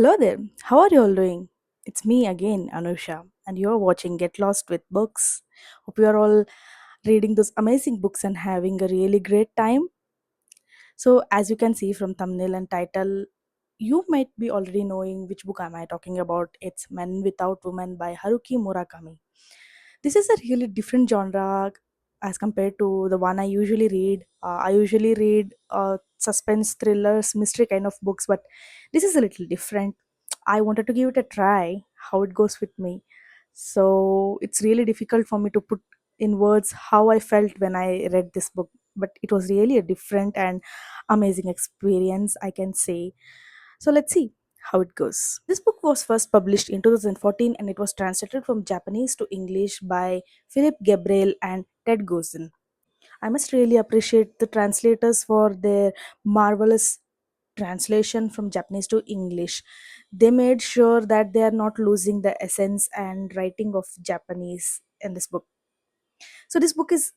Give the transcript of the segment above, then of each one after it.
Hello there. How are you all doing? It's me again, Anusha, and you're watching Get Lost with Books. Hope you are all reading those amazing books and having a really great time. So, as you can see from thumbnail and title, you might be already knowing which book am I talking about. It's Men Without Women by Haruki Murakami. This is a really different genre as compared to the one I usually read. I usually read suspense thrillers, mystery kind of books, but this is a little different. I wanted to give it a try, how it goes with me. So it's really difficult for me to put in words how I felt when I read this book, but it was really a different and amazing experience, I can say. So let's see how it goes. This book was first published in 2014 and it was translated from Japanese to English by Philip Gabriel and Ted Gosen. I must really appreciate the translators for their marvelous translation from Japanese to English. They made sure that they are not losing the essence and writing of Japanese in this book. So this book is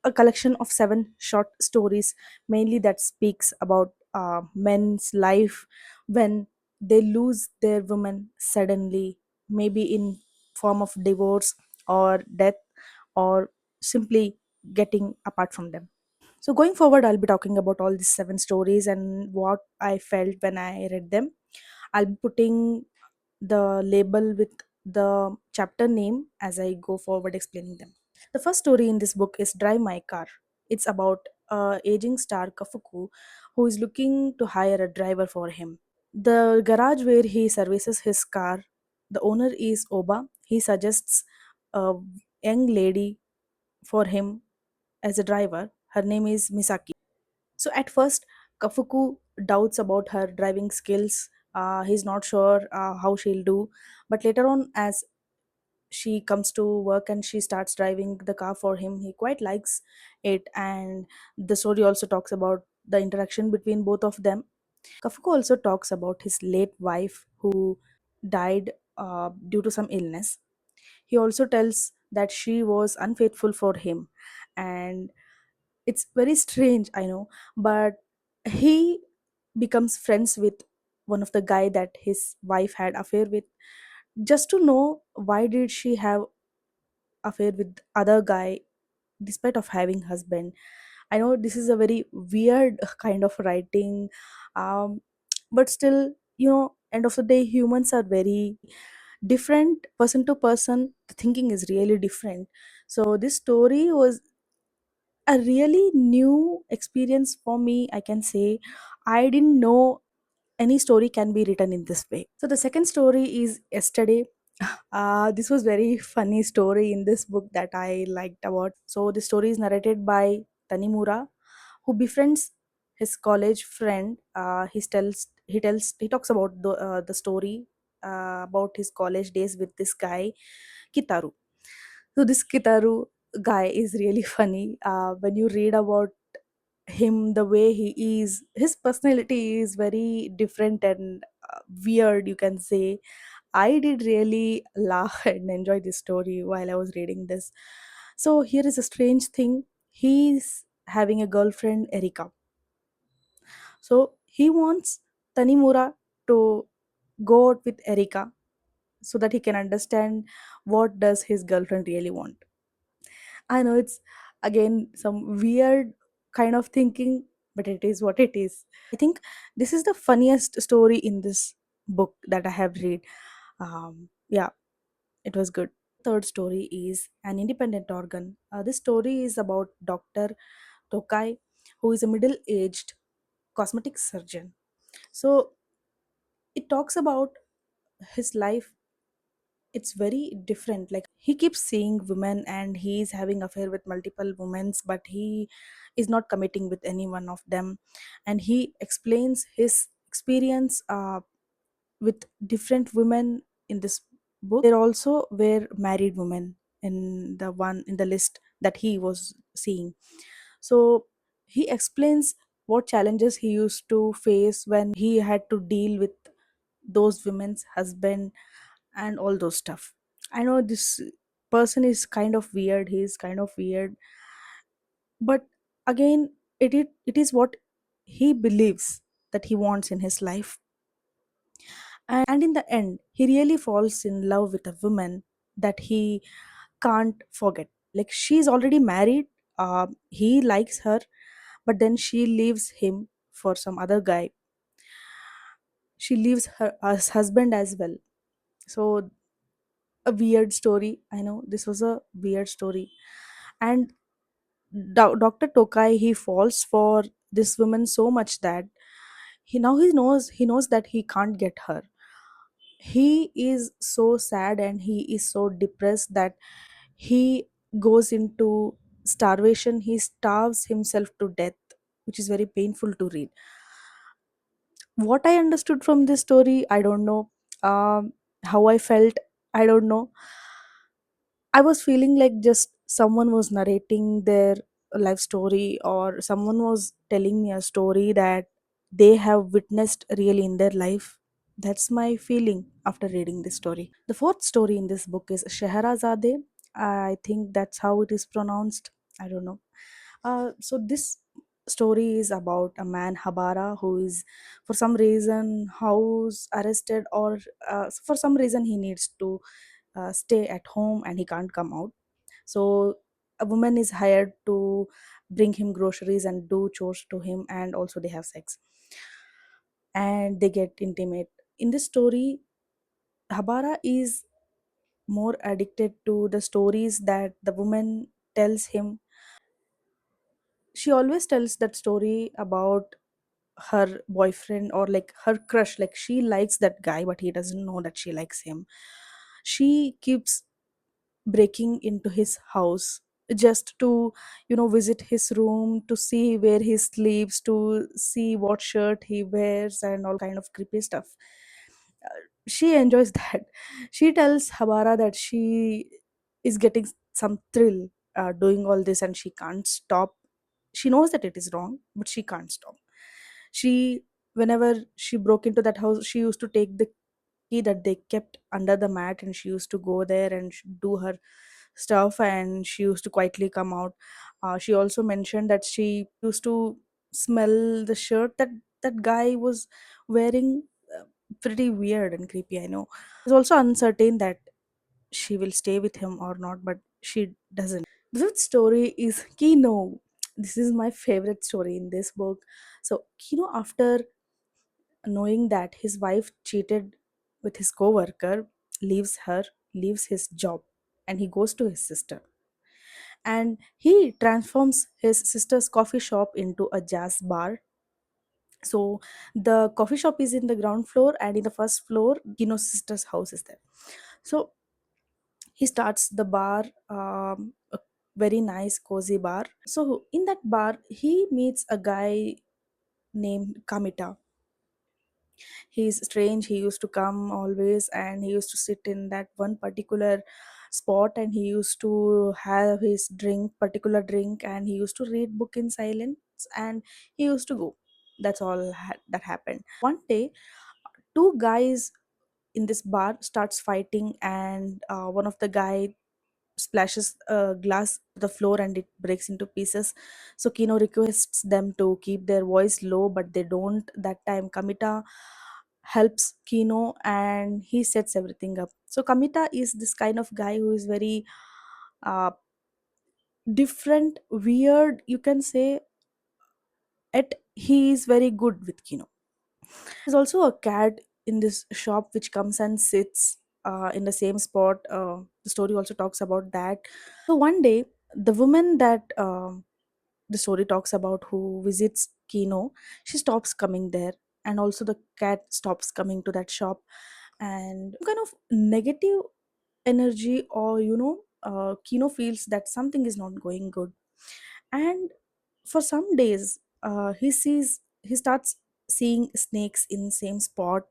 a collection of seven short stories, mainly that speaks about men's life when they lose their woman suddenly, maybe in form of divorce or death or simply getting apart from them. So going forward, I'll be talking about all these seven stories and what I felt when I read them. I'll be putting the label with the chapter name as I go forward explaining them. The first story in this book is Drive My Car. It's about aging star Kafuku who is looking to hire a driver for him. The garage where he services his car, the owner is Oba. He suggests a young lady for him as a driver. Her name is Misaki. So at first, Kafuku doubts about her driving skills. He's not sure how she'll do. But later on, as she comes to work and she starts driving the car for him, he quite likes it. And the story also talks about the interaction between both of them. Kafuku also talks about his late wife who died due to some illness. He also tells that she was unfaithful for him, and it's very strange, I know, but he becomes friends with one of the guy that his wife had affair with, just to know why did she have affair with other guy despite of having husband. I know this is a very weird kind of writing, um, but still, end of the day, humans are very different person to person. The thinking is really different. So this story was a really new experience for me, I can say. I didn't know any story can be written in this way. So the second story is Yesterday. This was very funny story in this book that I liked about. So the story is narrated by Tanimura, who befriends his college friend. He talks about the story about his college days with this guy Kitaru. So this Kitaru guy is really funny. When you read about him, the way he is, his personality is very different and weird, you can say. I did really laugh and enjoy this story while I was reading this. So here is a strange thing. He's having a girlfriend, Erika. So he wants Tanimura to go out with Erika so that he can understand what does his girlfriend really want. I know it's again some weird kind of thinking, but it is what it is. I think this is the funniest story in this book that I have read. Yeah, it was good. Third story is An Independent Organ. This story is about Dr. Tokai, who is a middle aged cosmetic surgeon. So it talks about his life. It's very different. Like, he keeps seeing women and he's having affair with multiple women, but he is not committing with any one of them. And he explains his experience with different women in this book. There also were married women in the one in the list that he was seeing. So he explains what challenges he used to face when he had to deal with those women's husband and all those stuff. I know this person is kind of weird. He is kind of weird, but again, it is what he believes that he wants in his life. And in the end, he really falls in love with a woman that he can't forget. Like, she's already married, he likes her, but then she leaves him for some other guy. She leaves her husband as well. So, a weird story. I know this was a weird story. And Dr. Tokai, he falls for this woman so much that he knows that he can't get her. He is so sad and he is so depressed that he goes into starvation. He starves himself to death, which is very painful to read. What I understood from this story, I don't know. How I felt, I don't know. I was feeling like just someone was narrating their life story, or someone was telling me a story that they have witnessed really in their life. That's my feeling after reading this story. The fourth story in this book is Sheherazade. I think that's how it is pronounced. I don't know. So this story is about a man Habara who is, for some reason, house arrested, or for some reason he needs to stay at home and he can't come out. So a woman is hired to bring him groceries and do chores to him, and also they have sex and they get intimate. In this story, Habara is more addicted to the stories that the woman tells him. She always tells that story about her boyfriend, or like her crush, like she likes that guy but he doesn't know that she likes him. She keeps breaking into his house just to, visit his room, to see where he sleeps, to see what shirt he wears, and all kind of creepy stuff. She enjoys that. She tells Habara that she is getting some thrill doing all this, and she can't stop. She knows that it is wrong, but she can't stop. She, whenever she broke into that house, she used to take the key that they kept under the mat, and she used to go there and do her stuff, and she used to quietly come out. She also mentioned that she used to smell the shirt that that guy was wearing. Pretty weird and creepy, I know. It's also uncertain that she will stay with him or not, but she doesn't. The fifth story is Kino. This is my favorite story in this book. So Kino, after knowing that his wife cheated with his coworker, leaves her, leaves his job, and he goes to his sister. And he transforms his sister's coffee shop into a jazz bar. So the coffee shop is in the ground floor, and in the first floor, Kino's sister's house is there. So he starts the bar, a very nice cozy bar. So in that bar he meets a guy named Kamita. He's strange. He used to come always, and he used to sit in that one particular spot, and he used to have his particular drink, and he used to read book in silence, and he used to go. That's all that happened. One day, two guys in this bar starts fighting, and one of the guy splashes a glass to the floor and it breaks into pieces. So Kino requests them to keep their voice low, but they don't. That time Kamita helps Kino and he sets everything up. So Kamita is this kind of guy who is very uh, different, weird, you can say, yet he is very good with Kino. There's also a cat in this shop which comes and sits in the same spot. The story also talks about that. So one day, the woman that the story talks about, who visits Kino, she stops coming there, and also the cat stops coming to that shop, and kind of negative energy, or Kino feels that something is not going good. And for some days, he starts seeing snakes in same spot,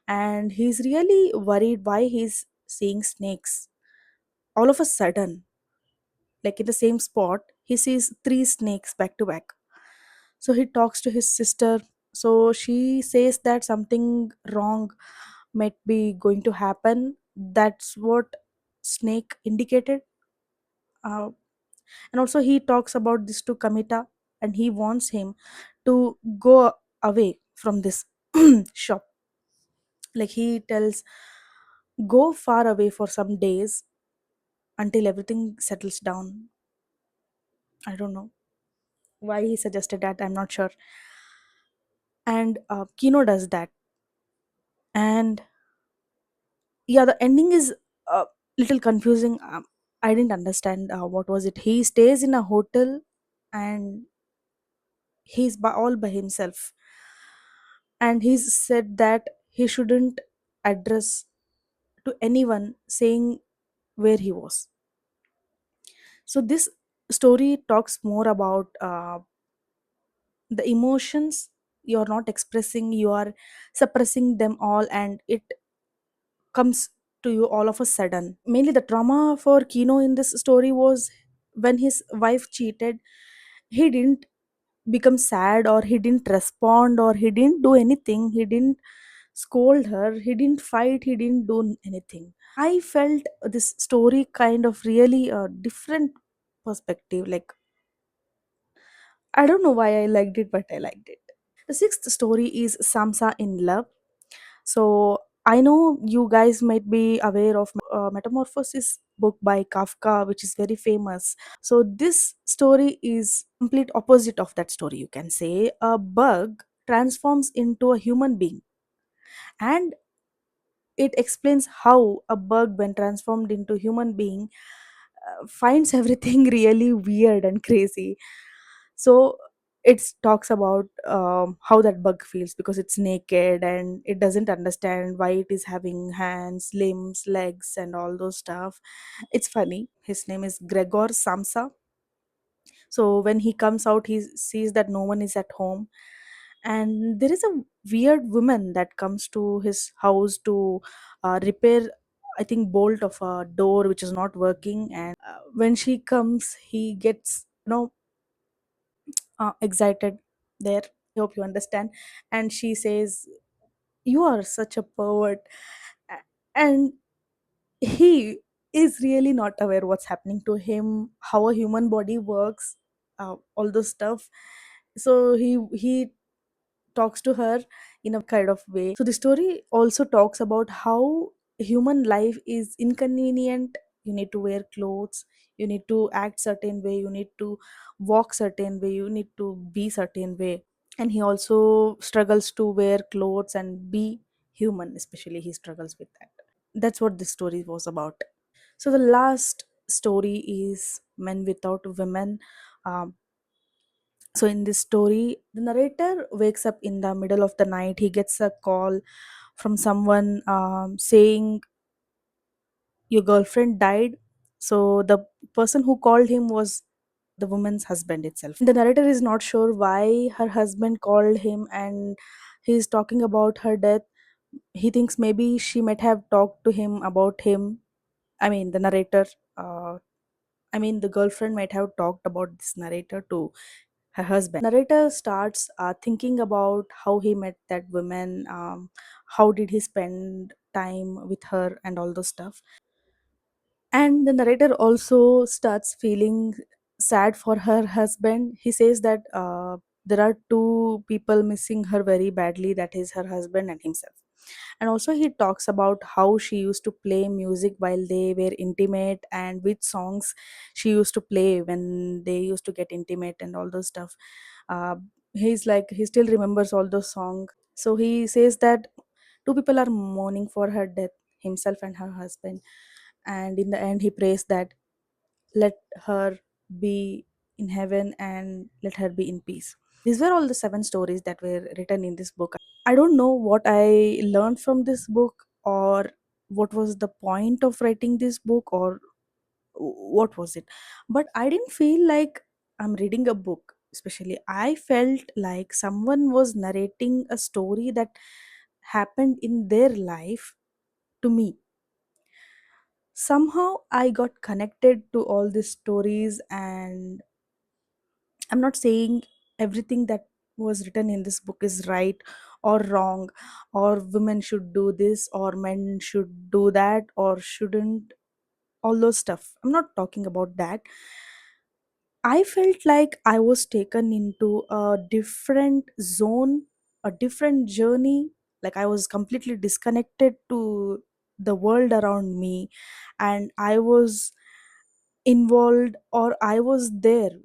and he's really worried why he's seeing snakes all of a sudden. Like, in the same spot he sees three snakes back to back. So he talks to his sister. So she says that something wrong might be going to happen. That's what snake indicated. uh, and also he talks about this to Kamita, and he wants him to go away from this shop. Like he tells, go far away for some days until everything settles down. I don't know why he suggested that, I'm not sure. And Kino does that. And yeah, the ending is a little confusing. I didn't understand what was it. He stays in a hotel and all by himself, and he's said that he shouldn't address to anyone saying where he was. So this story talks more about the emotions you're not expressing, you are suppressing them all, and it comes to you all of a sudden. Mainly the trauma for Kino in this story was when his wife cheated. He didn't become sad, or he didn't respond, or he didn't do anything. He didn't scold her, he didn't fight, he didn't do anything. I felt this story kind of really a different perspective. Like, I don't know why I liked it, but I liked it. The sixth story is Samsa in Love. So I know you guys might be aware of Metamorphosis book by Kafka, which is very famous. So this story is complete opposite of that story. You can say a bug transforms into a human being, and it explains how a bug, when transformed into human being, finds everything really weird and crazy. So it talks about how that bug feels because it's naked and it doesn't understand why it is having hands, limbs, legs, and all those stuff. It's funny. His name is Gregor Samsa. So when he comes out, he sees that no one is at home, and there is a weird woman that comes to his house to repair, I think, bolt of a door which is not working. And when she comes, he gets excited there. I hope you understand. And she says, you are such a pervert. And he is really not aware what's happening to him, how a human body works, all those stuff. So he talks to her in a kind of way. So the story also talks about how human life is inconvenient. You need to wear clothes, you need to act certain way, you need to walk certain way, you need to be certain way. And he also struggles to wear clothes and be human, especially he struggles with that. That's what this story was about. So the last story is Men Without Women. um, so in this story, the narrator wakes up in the middle of the night. He gets a call from someone saying your girlfriend died. So the person who called him was the woman's husband itself. The narrator is not sure why her husband called him, and he's talking about her death. He thinks maybe she might have talked to him about him. I mean, the narrator, uh, I mean, the girlfriend might have talked about this narrator to her husband. Narrator starts thinking about how he met that woman, how did he spend time with her, and all those stuff. And the narrator also starts feeling sad for her husband. He says that there are two people missing her very badly, that is her husband and himself. And also he talks about how she used to play music while they were intimate, and which songs she used to play when they used to get intimate and all those stuff. uh, he's like, he still remembers all those songs. So he says that two people are mourning for her death, himself and her husband. And in the end he prays that let her be in heaven and let her be in peace. These were all the seven stories that were written in this book. I don't know what I learned from this book, or what was the point of writing this book, or what was it. But I didn't feel like I'm reading a book. Especially, I felt like someone was narrating a story that happened in their life to me. Somehow I got connected to all these stories. And I'm not saying everything that was written in this book is right or wrong, or women should do this, or men should do that, or shouldn't, all those stuff. I'm not talking about that. I felt like I was taken into a different zone, a different journey. Like I was completely disconnected to the world around me, and I was involved, or I was there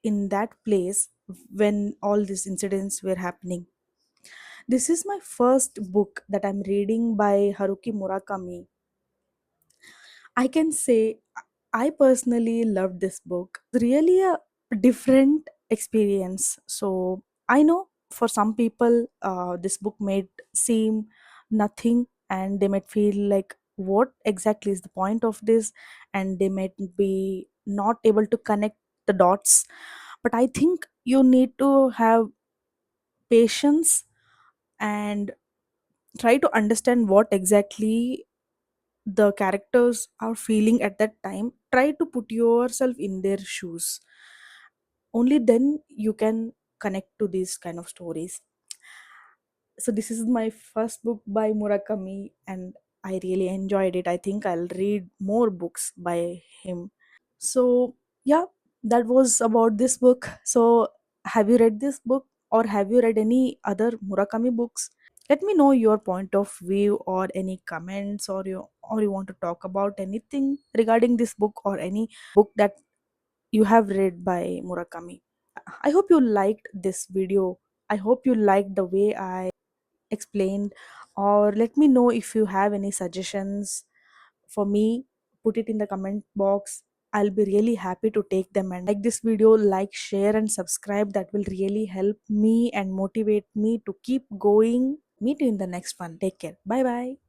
in that place when all these incidents were happening. This is my first book that I'm reading by Haruki Murakami. I can say I personally loved this book. Really a different experience. So I know for some people, this book might seem nothing, and they might feel like, what exactly is the point of this? And they might be not able to connect the dots. But I think you need to have patience and try to understand what exactly the characters are feeling at that time. Try to put yourself in their shoes. Only then you can connect to these kind of stories. So this is my first book by Murakami, and I really enjoyed it. I think I'll read more books by him. So yeah, that was about this book. So have you read this book, or have you read any other Murakami books? Let me know your point of view, or any comments, or you want to talk about anything regarding this book, or any book that you have read by Murakami. I hope you liked this video. I hope you liked the way I explained, or let me know if you have any suggestions for me. Put it in the comment box. I'll be really happy to take them. And like this video, like, share, and subscribe. That will really help me and motivate me to keep going. Meet you in the next one. Take care. Bye bye.